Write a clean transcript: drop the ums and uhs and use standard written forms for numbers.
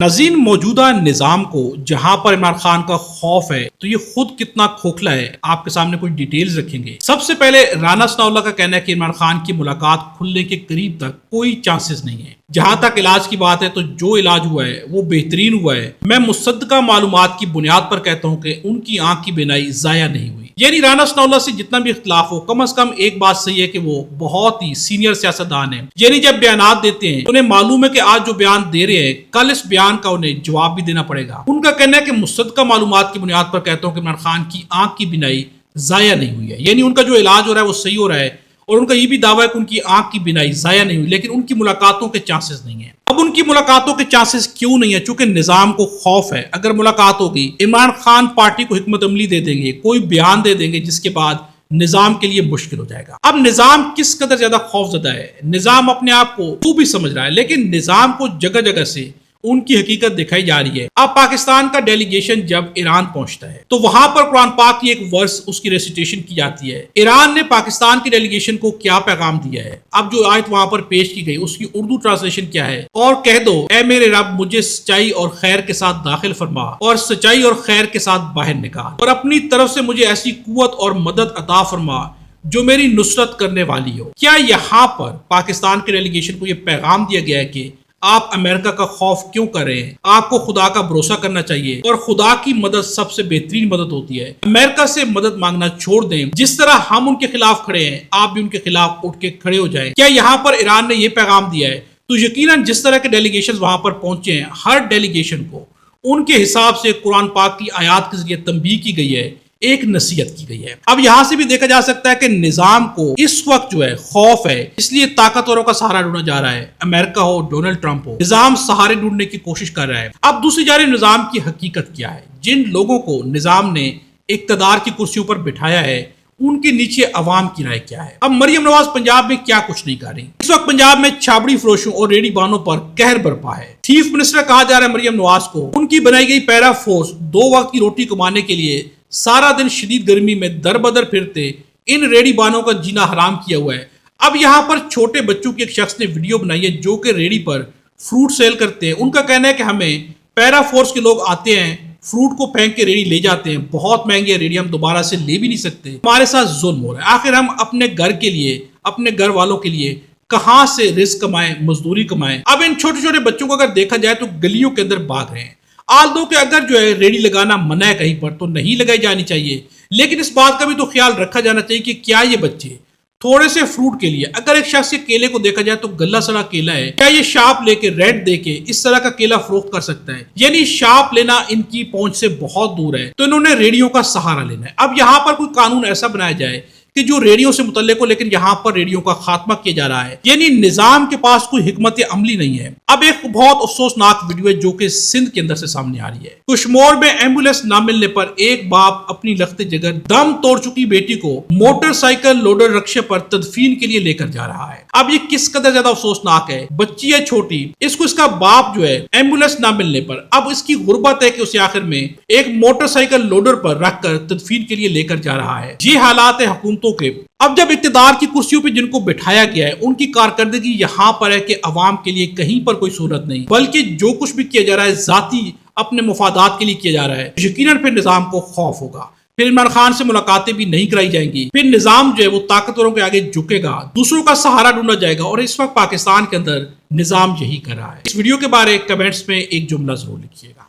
ناظرین، موجودہ نظام کو جہاں پر عمران خان کا خوف ہے تو یہ خود کتنا کھوکھلا ہے آپ کے سامنے کچھ ڈیٹیلز رکھیں گے۔ سب سے پہلے رانا ثناء اللہ کا کہنا ہے کہ عمران خان کی ملاقات کھلنے کے قریب تک کوئی چانسز نہیں ہے۔ جہاں تک علاج کی بات ہے تو جو علاج ہوا ہے وہ بہترین ہوا ہے۔ میں مصدقہ معلومات کی بنیاد پر کہتا ہوں کہ ان کی آنکھ کی بینائی ضائع نہیں ہوئی۔ یعنی رانا ثناء اللہ سے جتنا بھی اختلاف ہو، کم از کم ایک بات صحیح ہے کہ وہ بہت ہی سینئر سیاستدان ہیں۔ یعنی جب بیانات دیتے ہیں انہیں معلوم ہے کہ آج جو بیان دے رہے ہیں کل اس بیان کا انہیں جواب بھی دینا پڑے گا۔ ان کا کہنا ہے کہ مصدقہ معلومات کی بنیاد پر کہتا ہوں کہ عمران خان کی آنکھ کی بینائی ضائع نہیں ہوئی ہے۔ یعنی ان کا جو علاج ہو رہا ہے وہ صحیح ہو رہا ہے، اور ان کا یہ بھی دعویٰ ہے کہ ان کی آنکھ کی بینائی ضائع نہیں ہوئی، لیکن ان کی ملاقاتوں کے چانسز نہیں ہیں۔ اب ان کی ملاقاتوں کے چانسز کیوں نہیں ہیں؟ چونکہ نظام کو خوف ہے اگر ملاقات ہوگی عمران خان پارٹی کو حکمت عملی دے دیں گے، کوئی بیان دے دیں گے جس کے بعد نظام کے لیے مشکل ہو جائے گا۔ اب نظام کس قدر زیادہ خوف زدہ ہے؟ نظام اپنے آپ کو تو بھی سمجھ رہا ہے، لیکن نظام کو جگہ جگہ سے ان کی حقیقت دکھائی جا رہی ہے۔ اب پاکستان کا ڈیلیگیشن جب ایران پہنچتا ہے تو وہاں پر قرآن پاک کی ایک ورس اس کی ریسیٹیشن کی جاتی ہے۔ ایران نے پاکستان کی ڈیلیگیشن کو کیا پیغام دیا ہے؟ اب جو آیت وہاں پر پیش کی گئی اس کی اردو ٹرانسلیشن کیا ہے؟ اور کہہ دو اے میرے رب مجھے سچائی اور خیر کے ساتھ داخل فرما اور سچائی اور خیر کے ساتھ باہر نکال، اور اپنی طرف سے مجھے ایسی قوت اور مدد عطا فرما جو میری نصرت کرنے والی ہو۔ کیا یہاں پر پاکستان کے ڈیلیگیشن کو یہ پیغام دیا گیا ہے کہ آپ امریکہ کا خوف کیوں کر رہے ہیں؟ آپ کو خدا کا بھروسہ کرنا چاہیے، اور خدا کی مدد سب سے بہترین مدد ہوتی ہے۔ امریکہ سے مدد مانگنا چھوڑ دیں، جس طرح ہم ان کے خلاف کھڑے ہیں آپ بھی ان کے خلاف اٹھ کے کھڑے ہو جائیں۔ کیا یہاں پر ایران نے یہ پیغام دیا ہے؟ تو یقیناً جس طرح کے ڈیلیگیشن وہاں پر پہنچے ہیں، ہر ڈیلیگیشن کو ان کے حساب سے قرآن پاک کی آیات کے ذریعے تنبیہ کی گئی ہے، ایک نصیحت کی گئی ہے۔ اب یہاں سے بھی دیکھا جا سکتا ہے کہ نظام کو اس وقت جو ہے خوف ہے، اس لیے طاقتوروں کا سہارا ڈھونڈا جا رہا ہے۔ امریکہ ہو، ڈونلڈ ٹرمپ ہو، نظام سہارے ڈھونڈنے کی کوشش کر رہا ہے۔ اب دوسری جانب نظام کی حقیقت کیا ہے؟ جن لوگوں کو نظام نے اقتدار کی کرسیوں پر بٹھایا ہے ان کے نیچے عوام کی رائے کیا ہے؟ اب مریم نواز پنجاب میں کیا کچھ نہیں کر رہی۔ اس وقت پنجاب میں چھابڑی فروشوں اور ریڑھی بانوں پر قہر برپا ہے۔ چیف منسٹر کہا جا رہا ہے مریم نواز کو، ان کی بنائی گئی پیرا فورس 2 وقت کی روٹی کمانے کے لیے سارا دن شدید گرمی میں در بدر پھرتے ان ریڑھی بانوں کا جینا حرام کیا ہوا ہے۔ اب یہاں پر چھوٹے بچوں کی ایک شخص نے ویڈیو بنائی ہے جو کہ ریڑھی پر فروٹ سیل کرتے ہیں۔ ان کا کہنا ہے کہ ہمیں پیرا فورس کے لوگ آتے ہیں، فروٹ کو پھینک کے ریڑھی لے جاتے ہیں، بہت مہنگی ہے ریڑھی، ہم دوبارہ سے لے بھی نہیں سکتے، ہمارے ساتھ ظلم ہو رہا ہے۔ آخر ہم اپنے گھر کے لیے، اپنے گھر والوں کے لیے کہاں سے رزق کمائیں، مزدوری کمائیں؟ اب ان چھوٹے چھوٹے بچوں کو اگر دیکھا جائے تو گلیوں کے اندر بھاگ رہے ہیں۔ آل دو کہ اگر جو ہے ریڑھی لگانا منع ہے کہیں پر تو نہیں لگائی جانی چاہیے، لیکن اس بات کا بھی تو خیال رکھا جانا چاہیے کہ کیا یہ بچے تھوڑے سے فروٹ کے لیے، اگر ایک شخص کے کیلے کو دیکھا جائے تو گلا سڑا کیلا ہے، کیا یہ شاپ لے کے ریٹ دے کے اس طرح کا کیلا فروخت کر سکتا ہے؟ یعنی شاپ لینا ان کی پہنچ سے بہت دور ہے، تو انہوں نے ریڑھیوں کا سہارا لینا ہے۔ اب یہاں پر کوئی قانون ایسا بنایا جائے کہ جو ریڑھیوں سے متعلق ہو، لیکن یہاں پر ریڑھیوں کا خاتمہ کیا جا رہا ہے۔ یعنی نظام کے پاس کوئی حکمت عملی نہیں ہے۔ اب ایک بہت افسوسناک ویڈیو ہے جو کہ سندھ کے اندر سے سامنے آ رہی ہے۔ کشمور میں ایمبولینس نہ ملنے پر ایک باپ اپنی لخت جگر دم توڑ چکی بیٹی کو موٹر سائیکل لوڈر رکشے پر تدفین کے لیے لے کر جا رہا ہے۔ اب یہ کس قدر زیادہ افسوسناک ہے؟ بچی ہے چھوٹی، اس کو اس کا باپ جو ہے ایمبولینس نہ ملنے پر اب اس کی غربت ہے کہ اسے آخر میں ایک موٹر سائیکل لوڈر پر رکھ کر تدفین کے لیے لے کر جا رہا ہے۔ یہ حالات ہے حکومتوں کے۔ اب جب اقتدار کی کرسیوں پہ جن کو بٹھایا گیا ہے ان کی کارکردگی یہاں پر ہے کہ عوام کے لیے کہیں پر کوئی صورت نہیں، بلکہ جو کچھ بھی کیا جا رہا ہے ذاتی اپنے مفادات کے لیے کیا جا رہا ہے۔ یقیناً پھر نظام کو خوف ہوگا، پھر عمران خان سے ملاقاتیں بھی نہیں کرائی جائیں گی، پھر نظام جو ہے وہ طاقتوروں کے آگے جھکے گا، دوسروں کا سہارا ڈھونڈا جائے گا، اور اس وقت پاکستان کے اندر نظام یہی کر رہا ہے۔ اس ویڈیو کے بارے کمنٹس میں ایک جملہ ضرور لکھیے گا۔